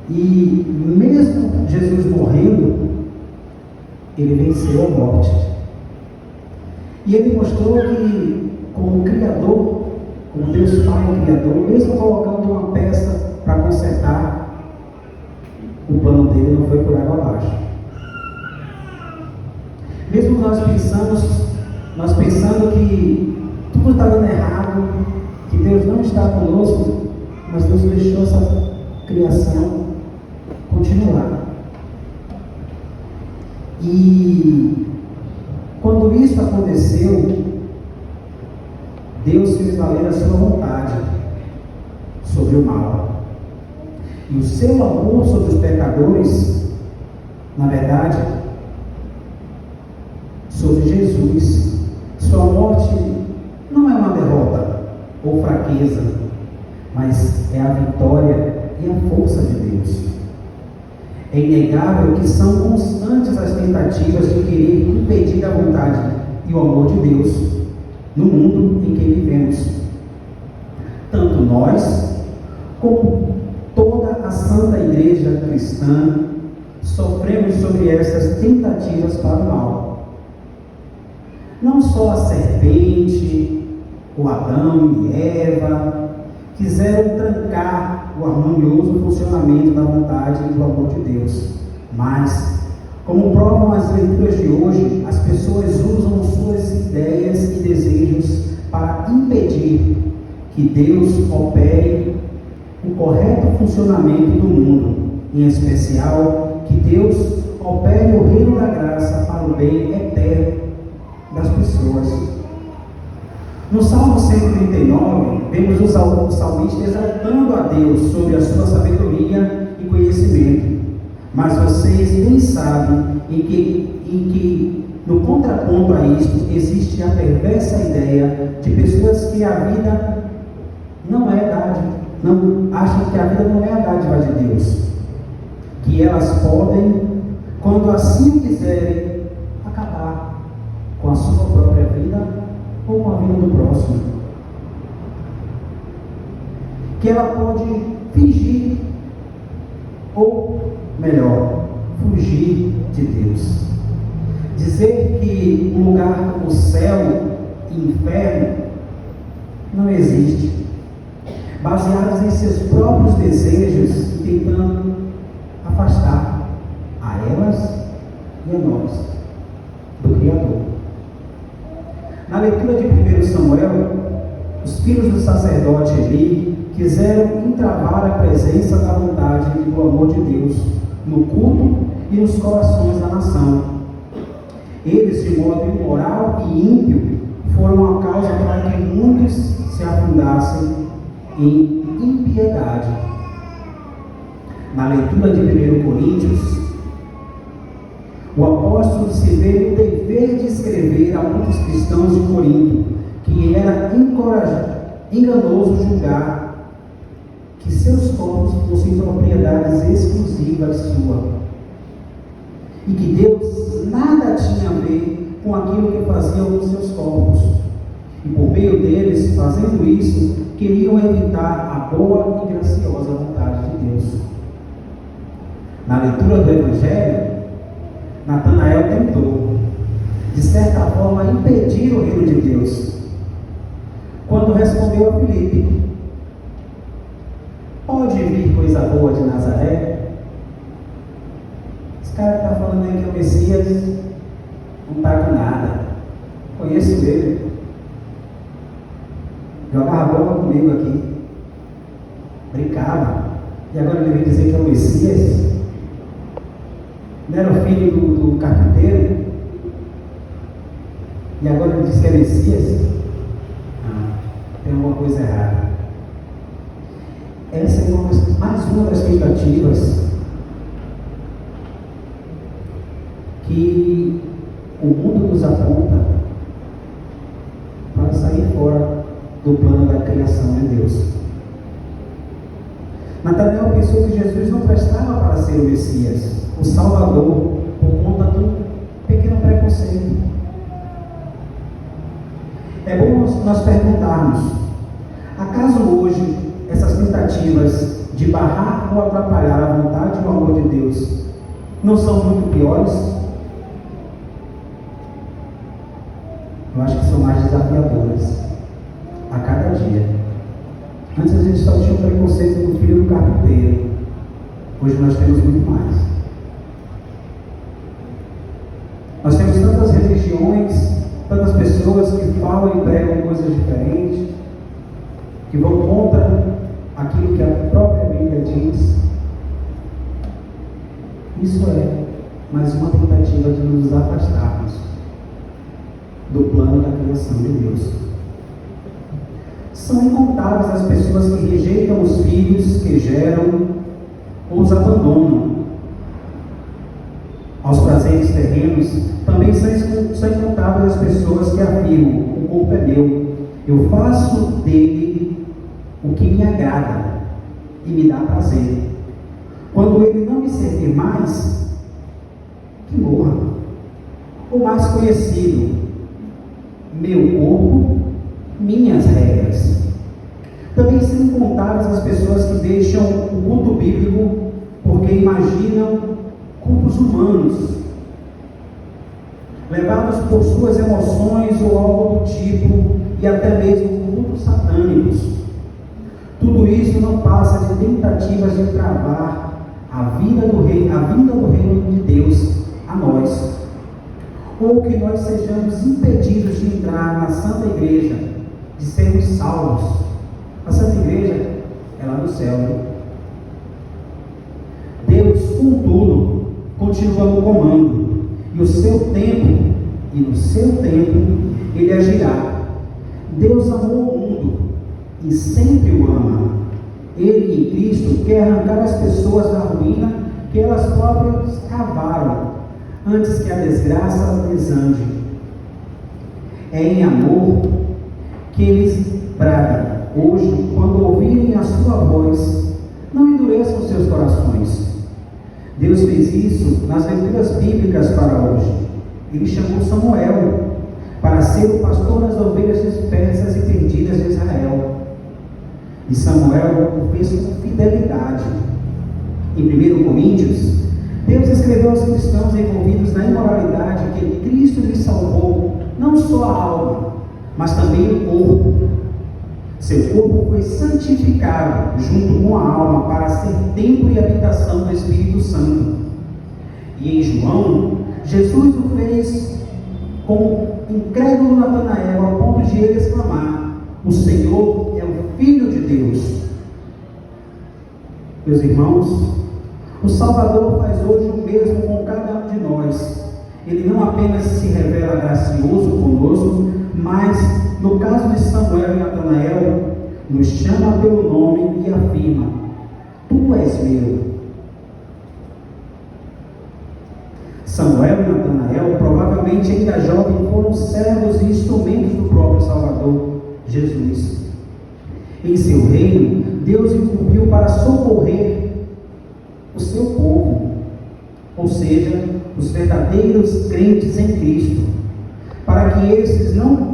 E mesmo Jesus morrendo, ele venceu a morte. E ele mostrou que, como Criador, como Deus Pai Criador, mesmo colocando uma peça para consertar, o plano dele não foi por água abaixo. Mesmo nós pensando que tudo está dando errado, que Deus não está conosco, mas Deus deixou essa criação continuar. E quando isso aconteceu, Deus fez valer a sua vontade sobre o mal. E o seu amor sobre os pecadores, na verdade, sobre Jesus. Sua morte não é uma derrota ou fraqueza, mas é a vitória e a força de Deus. É inegável que são constantes as tentativas de querer impedir a vontade e o amor de Deus no mundo em que vivemos. Tanto nós, como toda a Santa Igreja Cristã, sofremos sobre essas tentativas para o mal. Não só a serpente, o Adão e Eva quiseram trancar o harmonioso funcionamento da vontade e do amor de Deus, mas, como provam as leituras de hoje, as pessoas usam suas ideias e desejos para impedir que Deus opere o correto funcionamento do mundo, em especial que Deus opere o reino da graça para o bem eterno das pessoas. No Salmo 139, vemos o salmista exaltando a Deus sobre a sua sabedoria e conhecimento. Mas vocês bem sabem em que no contraponto a isto, existe a perversa ideia de pessoas que a vida não é dádiva, acham que a vida não é a dádiva de Deus, que elas podem, quando assim o quiserem, acabar com a sua própria vida ou com a vida do próximo, que ela pode fingir, ou melhor, fugir de Deus. Dizer que um lugar como céu e inferno não existe, baseados em seus próprios desejos e tentando afastar a elas e a nós do Criador. Na leitura de 1 Samuel, os filhos do sacerdote Eli quiseram entravar a presença da vontade e do amor de Deus no culto e nos corações da nação. Eles, de modo imoral e ímpio, foram a causa para que muitos se afundassem em impiedade. Na leitura de 1 Coríntios, o apóstolo se vê no dever de escrever a muitos cristãos de Corinto que era enganoso julgar que seus corpos fossem propriedades exclusivas sua, e que Deus nada tinha a ver com aquilo que faziam com seus corpos, e por meio deles, fazendo isso, queriam evitar a boa e graciosa vontade de Deus. Na leitura do Evangelho, Natanael tentou, de certa forma, impedir o reino de Deus, quando respondeu a Filipe: pode vir coisa boa de Nazaré? Esse cara que está falando aí que é o Messias não está com nada, conheço ele, jogava bola comigo aqui, brincava, e agora ele vem dizer que é o Messias? Não era o filho do carpinteiro? E agora ele diz que é Messias? Tem alguma coisa errada. Essa é mais uma das tentativas que o mundo nos aponta para sair fora do plano da criação de Deus. Natanael pensou que Jesus não prestava para ser o Messias, o Salvador, por conta do pequeno preconceito. É bom nós perguntarmos: acaso hoje essas tentativas de barrar ou atrapalhar a vontade e o amor de Deus não são muito piores? Eu acho que são mais desafiadoras a cada dia. Antes a gente só tinha o preconceito do filho do carpinteiro. Hoje nós temos muito mais. Nós temos tantas religiões, tantas pessoas que falam e pregam coisas diferentes, que vão contra aquilo que a própria Bíblia diz. Isso é mais uma tentativa de nos afastarmos do plano da criação de Deus. São incontáveis as pessoas que rejeitam os filhos que geram ou os abandonam aos prazeres terrenos. Também são incontáveis as pessoas que afirmam: o corpo é meu, eu faço dele o que me agrada e me dá prazer. Quando ele não me servir mais, que morra. O mais conhecido: meu corpo, minhas regras. Também são incontáveis as pessoas que deixam o culto bíblico porque imaginam cultos humanos, levados por suas emoções ou algo do tipo, e até mesmo cultos satânicos. Tudo isso não passa de tentativas de travar a vinda do reino de Deus a nós, ou que nós sejamos impedidos de entrar na Santa Igreja, de sermos salvos. A Santa Igreja é lá no céu, né? Deus, contudo, continua no comando, e no seu tempo, Ele agirá. Deus amou o mundo e sempre o ama. Ele, em Cristo, quer arrancar as pessoas da ruína que elas próprias cavaram, antes que a desgraça desande. É em amor que eles bradam. Hoje, quando ouvirem a sua voz, não endureçam seus corações. Deus fez isso nas leituras bíblicas para hoje. Ele chamou Samuel para ser o pastor das ovelhas dispersas e perdidas de Israel. E Samuel o fez com fidelidade. Em 1 Coríntios, Deus escreveu aos cristãos envolvidos na imoralidade que Cristo lhes salvou, não só a alma, mas também o corpo. Seu corpo foi santificado junto com a alma para ser templo e habitação do Espírito Santo. E em João, Jesus o fez com o incrédulo Natanael, ao ponto de ele exclamar: o Senhor é o Filho de Deus. Meus irmãos, o Salvador faz hoje o mesmo com cada um de nós. Ele não apenas se revela gracioso conosco, mas, no caso de Samuel e Natanael, nos chama pelo nome e afirma: tu és meu. Samuel e Natanael, provavelmente ainda jovens, foram servos e instrumentos do próprio Salvador, Jesus. Em seu reino, Deus incumbiu para socorrer o seu povo, ou seja, os verdadeiros crentes em Cristo, para que esses não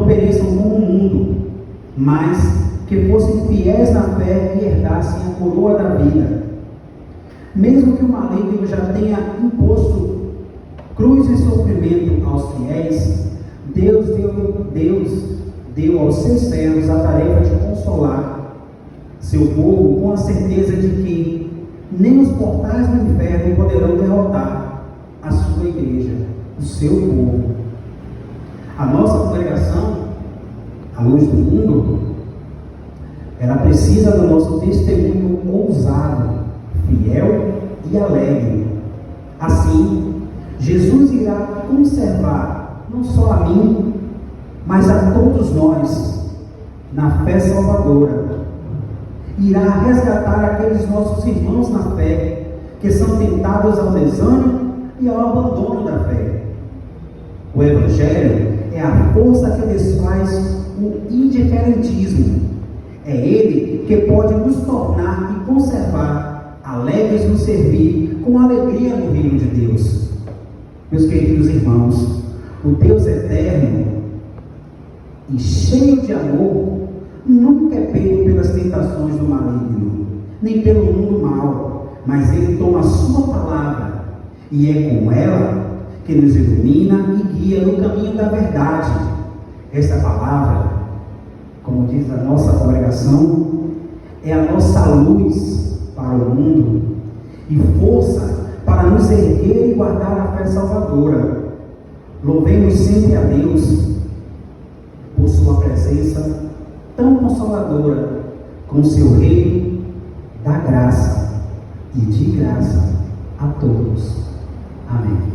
pereçam como o mundo, mas que fossem fiéis na fé e herdassem a coroa da vida. Mesmo que o maligno já tenha imposto cruz e sofrimento aos fiéis, Deus deu aos seus servos a tarefa de consolar seu povo com a certeza de que nem os portais do inferno poderão derrotar a sua igreja, o seu povo. A nossa congregação, a luz do mundo, ela precisa do nosso testemunho ousado, fiel e alegre. Assim, Jesus irá conservar não só a mim, mas a todos nós na fé salvadora. Irá resgatar aqueles nossos irmãos na fé que são tentados ao desânimo e ao abandono da fé. O Evangelho é a força que desfaz o indiferentismo. É ele que pode nos tornar e conservar alegres no servir com alegria no reino de Deus. Meus queridos irmãos, o Deus eterno e cheio de amor nunca é pego pelas tentações do maligno, nem pelo mundo mal, mas ele toma a sua palavra, e é com ela que nos ilumina e guia no caminho da verdade. Essa palavra, como diz a nossa congregação, é a nossa luz para o mundo e força para nos erguer e guardar a fé salvadora. Louvemos sempre a Deus por sua presença tão consoladora, com seu reino da graça e de graça a todos. Amém.